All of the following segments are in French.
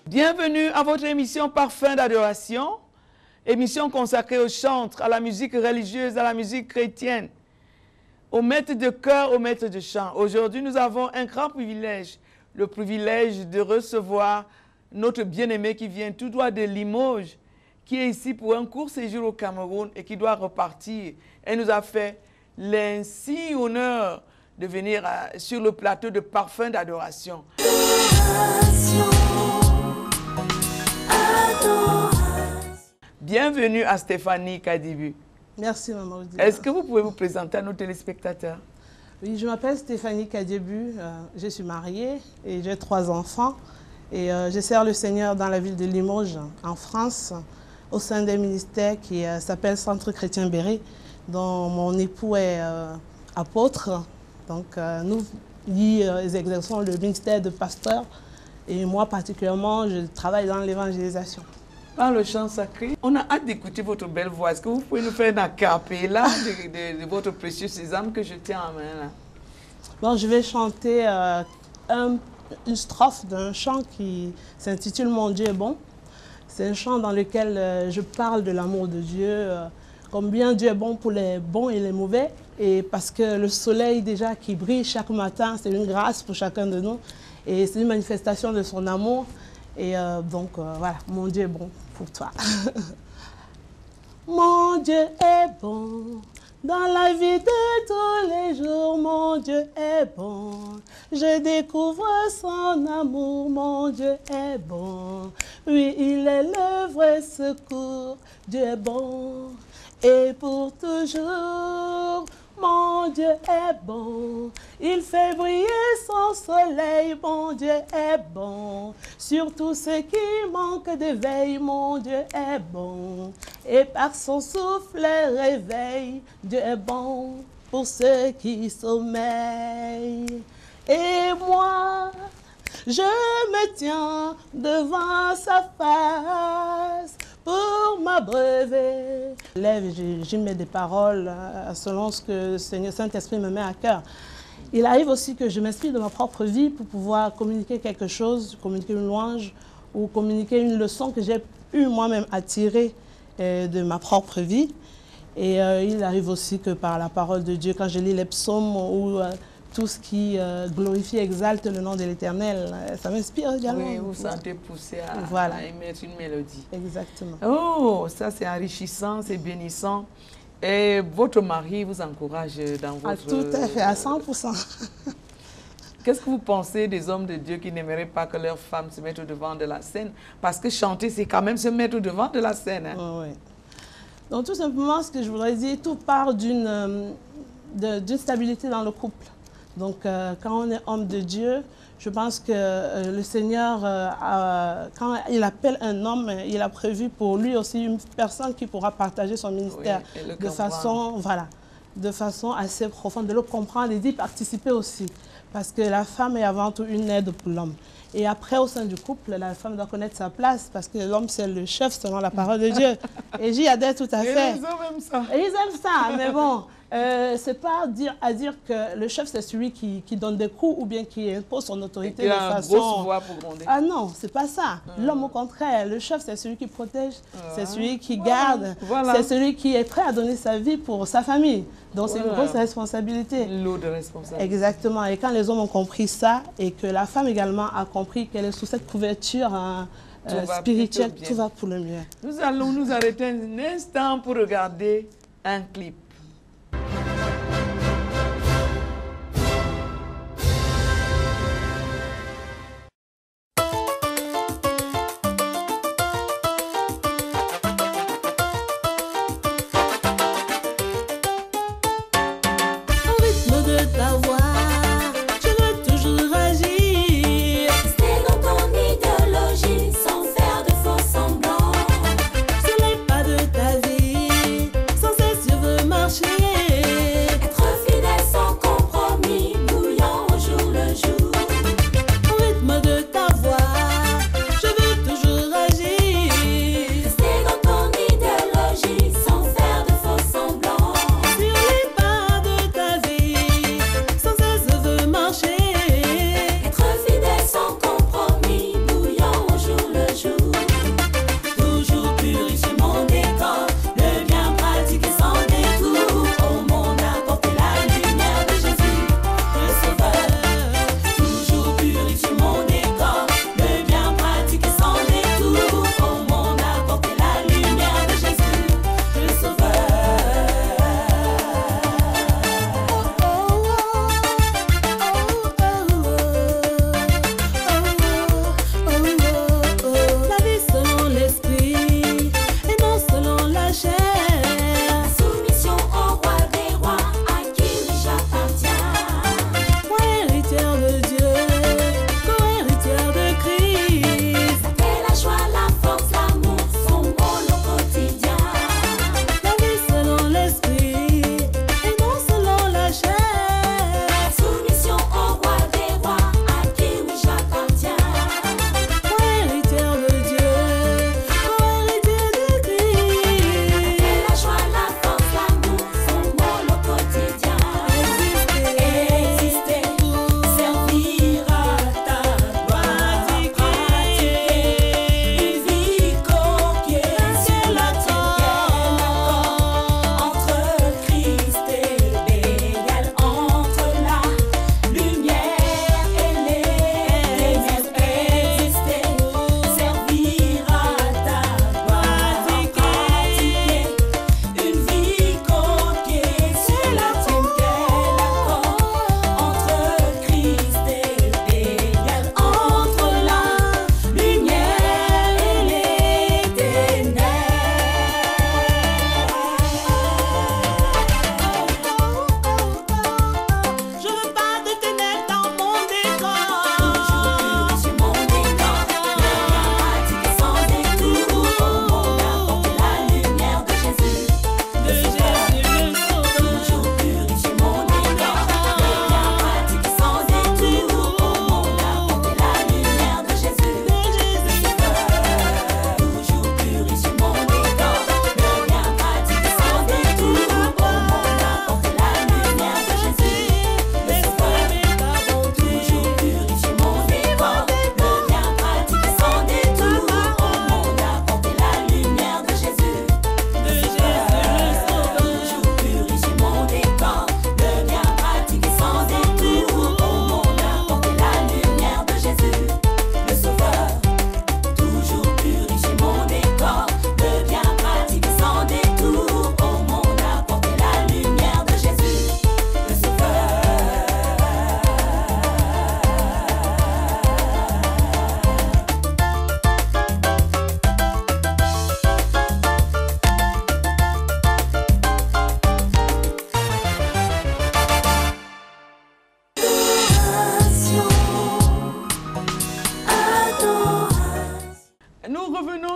Bienvenue à votre émission Parfum d'adoration, émission consacrée au chantre, à la musique religieuse, à la musique chrétienne, aux maîtres de chœur, aux maîtres de chant. Aujourd'hui, nous avons un grand privilège, le privilège de recevoir notre bien-aimé qui vient tout droit de Limoges, qui est ici pour un court séjour au Cameroun et qui doit repartir. Elle nous a fait l'insigne honneur de venir sur le plateau de Parfum d'adoration. Bienvenue à Stéphanie Kadibu. Merci, maman. Est-ce que vous pouvez vous présenter à nos téléspectateurs? Oui, je m'appelle Stéphanie Kadibu, je suis mariée et j'ai 3 enfants. Et je sers le Seigneur dans la ville de Limoges, en France, au sein d'un ministère qui s'appelle Centre Chrétien Béret, dont mon époux est apôtre. Donc nous exerçons le ministère de pasteur et moi particulièrement, je travaille dans l'évangélisation. Par le chant sacré, on a hâte d'écouter votre belle voix. Est-ce que vous pouvez nous faire un acapella de votre précieux sésame que je tiens en main là? Bon, je vais chanter une strophe d'un chant qui s'intitule « Mon Dieu est bon ». C'est un chant dans lequel je parle de l'amour de Dieu, combien Dieu est bon pour les bons et les mauvais. Et parce que le soleil déjà qui brille chaque matin, c'est une grâce pour chacun de nous. Et c'est une manifestation de son amour. Et donc, voilà, mon Dieu est bon pour toi. Mon Dieu est bon, dans la vie de tous les jours, mon Dieu est bon. Je découvre son amour, mon Dieu est bon. Oui, il est le vrai secours, Dieu est bon. Et pour toujours, mon Dieu est bon, il fait briller son soleil, mon Dieu est bon. Sur tous ceux qui manquent de veille, mon Dieu est bon. Et par son souffle réveil, Dieu est bon pour ceux qui sommeillent. Et moi, je me tiens devant sa face pour m'abreuver. J'y mets des paroles selon ce que le Seigneur Saint-Esprit me met à cœur. Il arrive aussi que je m'inspire de ma propre vie pour pouvoir communiquer quelque chose, communiquer une louange ou communiquer une leçon que j'ai eu moi-même à tirer de ma propre vie. Et il arrive aussi que par la parole de Dieu, quand je lis les psaumes ou tout ce qui glorifie et exalte le nom de l'Éternel, ça m'inspire également. Oui, vous sentez pousser à émettre une mélodie. Exactement. Oh, ça c'est enrichissant, c'est bénissant. Et votre mari vous encourage dans votre... Tout à fait, à 100%. Qu'est-ce que vous pensez des hommes de Dieu qui n'aimeraient pas que leurs femmes se mettent au devant de la scène? Parce que chanter, c'est quand même se mettre au devant de la scène. Hein? Oui. Donc tout simplement, ce que je voudrais dire, tout part d'une stabilité dans le couple. Donc, quand on est homme de Dieu, je pense que le Seigneur, quand il appelle un homme, il a prévu pour lui aussi une personne qui pourra partager son ministère de façon assez profonde, de le comprendre et d'y participer aussi. Parce que la femme est avant tout une aide pour l'homme. Et après, au sein du couple, la femme doit connaître sa place parce que l'homme, c'est le chef selon la parole de Dieu. Et j'y adhère tout à fait. Et les hommes aiment ça. Et ils aiment ça, mais bon, c'est pas à dire que le chef, c'est celui qui donne des coups ou bien qui impose son autorité de façon... Une grosse voix pour gronder. Ah non, c'est pas ça. L'homme, au contraire, le chef, c'est celui qui protège, c'est celui qui garde, c'est celui qui est prêt à donner sa vie pour sa famille. Donc c'est une grosse responsabilité. Lourde responsabilité. Exactement. Et quand les hommes ont compris ça et que la femme également a compris qu'elle est sous cette couverture spirituel, tout va pour le mieux. Nous allons nous arrêter un instant pour regarder un clip.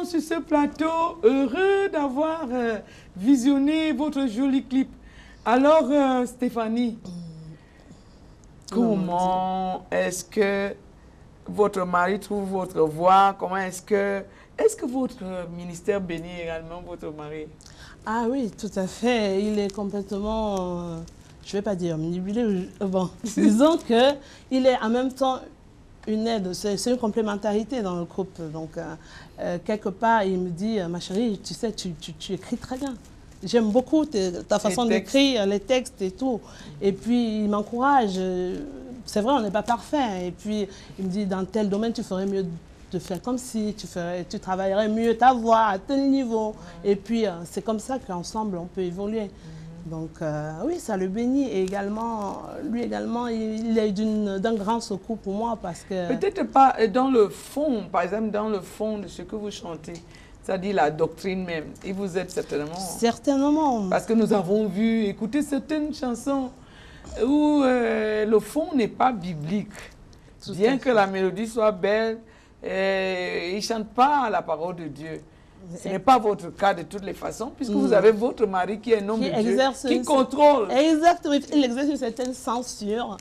Sur ce plateau, heureux d'avoir visionné votre joli clip. Alors, Stéphanie, comment est-ce que votre mari trouve votre voix? Comment est-ce que votre ministère bénit également votre mari? Ah oui, tout à fait. Il est complètement, je ne vais pas dire manipulé, bon, disons qu'il est en même temps une aide, c'est une complémentarité dans le couple. Donc, quelque part, il me dit, ma chérie, tu sais, tu écris très bien. J'aime beaucoup ta façon d'écrire, les textes et tout. Et puis, il m'encourage. C'est vrai, on n'est pas parfait. Et puis, il me dit, dans tel domaine, tu ferais mieux de faire comme si tu travaillerais mieux ta voix à tel niveau. Et puis, c'est comme ça qu'ensemble, on peut évoluer. Donc, oui, ça le bénit. Et également, lui également, il est d'un grand secours pour moi parce que... Peut-être pas dans le fond, par exemple, dans le fond de ce que vous chantez, c'est-à-dire la doctrine même. Et vous êtes certainement... Certainement. Parce que nous avons vu, écouter certaines chansons où le fond n'est pas biblique. Bien que la mélodie soit belle, ils ne chantent pas la parole de Dieu. Ce n'est pas votre cas de toutes les façons, puisque vous avez votre mari qui est un homme de Dieu, qui contrôle. Exactement, il exerce une certaine censure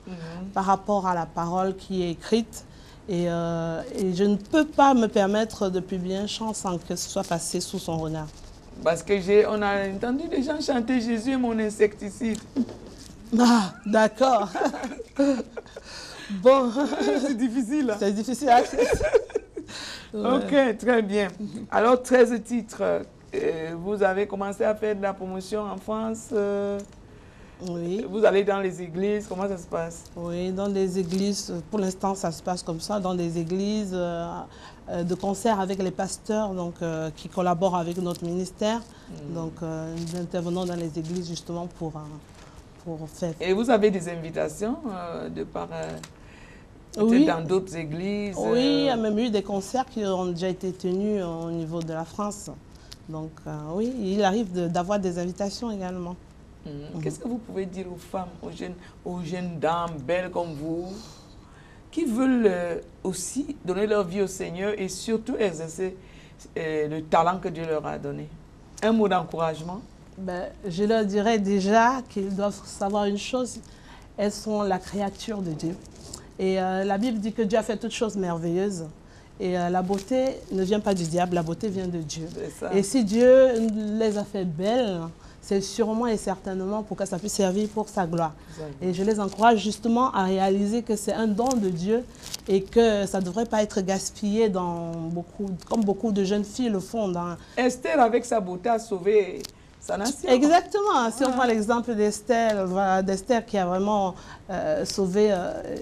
par rapport à la parole qui est écrite. Et je ne peux pas me permettre de publier un chant sans que ce soit passé sous son regard. Parce que on a entendu des gens chanter « Jésus est mon insecticide ». Ah, d'accord. Bon. C'est difficile. Hein? C'est difficile à accepter. Ok, très bien. Alors, 13 titres. Vous avez commencé à faire de la promotion en France. Oui. Vous allez dans les églises. Comment ça se passe? Oui, dans les églises. Pour l'instant, ça se passe comme ça. Dans des églises de concert avec les pasteurs donc, qui collaborent avec notre ministère. Donc, nous intervenons dans les églises justement pour faire. Et vous avez des invitations de par... oui. Dans d'autres églises. Oui, il y a même eu des concerts qui ont déjà été tenus au niveau de la France. Donc oui, il arrive d'avoir des invitations également. Qu'est-ce que vous pouvez dire aux femmes, aux jeunes dames belles comme vous, qui veulent aussi donner leur vie au Seigneur et surtout exercer le talent que Dieu leur a donné? Un mot d'encouragement? Je leur dirais déjà qu'ils doivent savoir une chose, elles sont la créature de Dieu. Et la Bible dit que Dieu a fait toutes choses merveilleuses. Et la beauté ne vient pas du diable, la beauté vient de Dieu. Et si Dieu les a fait belles, c'est sûrement et certainement pour que ça puisse servir pour sa gloire. Et je les encourage justement à réaliser que c'est un don de Dieu et que ça ne devrait pas être gaspillé comme beaucoup de jeunes filles le font. Esther, avec sa beauté, a sauvé sa nation. Exactement. Si on prend l'exemple d'Esther, qui a vraiment sauvé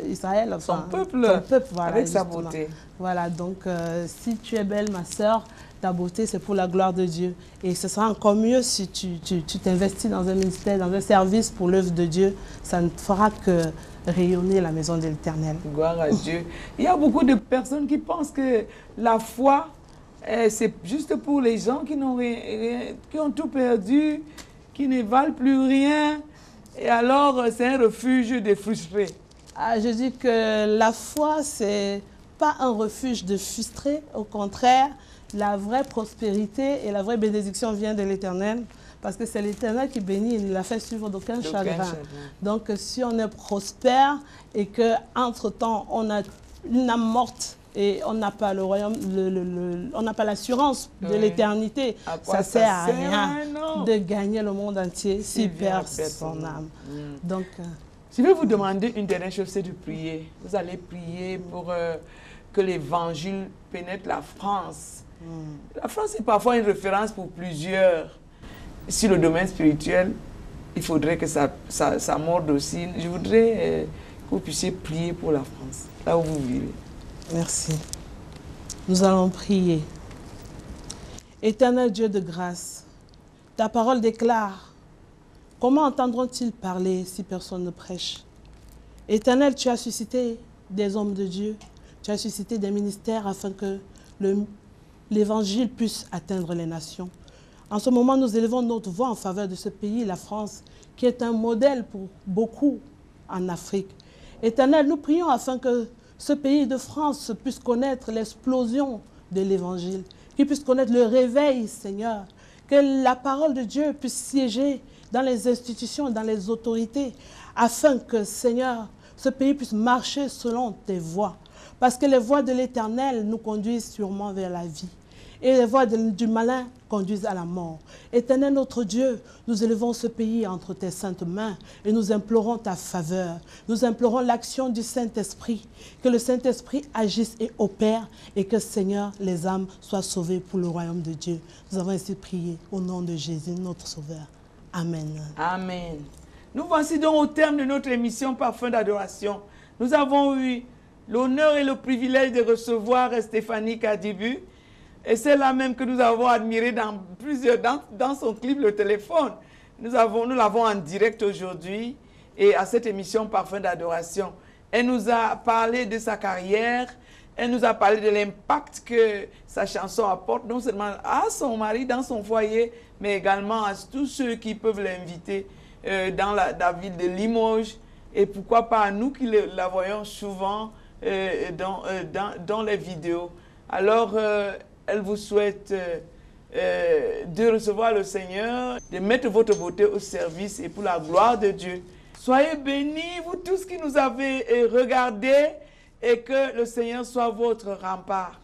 Israël, son peuple, voilà, avec sa beauté. Voilà, donc si tu es belle, ma sœur, ta beauté, c'est pour la gloire de Dieu. Et ce sera encore mieux si tu t'investis dans un ministère, dans un service pour l'œuvre de Dieu. Ça ne fera que rayonner la maison de l'Éternel. Gloire à Dieu. Il y a beaucoup de personnes qui pensent que la foi, c'est juste pour les gens qui n'ont rien, qui ont tout perdu, qui ne valent plus rien. Et alors, c'est un refuge des frustrés. Je dis que la foi, c'est pas un refuge de frustrés. Au contraire, la vraie prospérité et la vraie bénédiction vient de l'Éternel. Parce que c'est l'Éternel qui bénit, il ne l'a fait suivre d'aucun chagrin. Donc, si on est prospère et qu'entre-temps, on a une âme morte, et on n'a pas le royaume, on n'a pas l'assurance de l'éternité. Ça ne sert à rien de gagner le monde entier s'il perd son âme. Donc, je vais vous demander une dernière chose, c'est de prier. Vous allez prier pour que l'évangile pénètre la France. La France est parfois une référence pour plusieurs. Sur le domaine spirituel, il faudrait que ça morde aussi. Je voudrais que vous puissiez prier pour la France, là où vous vivez. Merci. Nous allons prier. Éternel Dieu de grâce, ta parole déclare, comment entendront-ils parler si personne ne prêche? Éternel, tu as suscité des hommes de Dieu, tu as suscité des ministères afin que l'évangile puisse atteindre les nations. En ce moment, nous élevons notre voix en faveur de ce pays, la France, qui est un modèle pour beaucoup en Afrique. Éternel, nous prions afin que ce pays de France puisse connaître l'explosion de l'Évangile, qu'il puisse connaître le réveil, Seigneur, que la parole de Dieu puisse siéger dans les institutions, dans les autorités, afin que, Seigneur, ce pays puisse marcher selon tes voies. Parce que les voies de l'Éternel nous conduisent sûrement vers la vie. Et les voies du malin conduisent à la mort. Éternel notre Dieu, nous élevons ce pays entre tes saintes mains et nous implorons ta faveur. Nous implorons l'action du Saint-Esprit, que le Saint-Esprit agisse et opère et que, Seigneur, les âmes soient sauvées pour le royaume de Dieu. Nous avons ainsi prié au nom de Jésus, notre Sauveur. Amen. Amen. Nous voici donc au terme de notre émission Parfum d'adoration. Nous avons eu l'honneur et le privilège de recevoir Stéphanie Kadibu. Et c'est la même que nous avons admirée dans son clip Le Téléphone. Nous l'avons en direct aujourd'hui et à cette émission Parfum d'adoration. Elle nous a parlé de sa carrière, elle nous a parlé de l'impact que sa chanson apporte, non seulement à son mari, dans son foyer, mais également à tous ceux qui peuvent l'inviter dans la ville de Limoges. Et pourquoi pas à nous qui la voyons souvent dans les vidéos. Alors, elle vous souhaite de recevoir le Seigneur, de mettre votre beauté au service et pour la gloire de Dieu. Soyez bénis, vous tous qui nous avez regardés, et que le Seigneur soit votre rempart.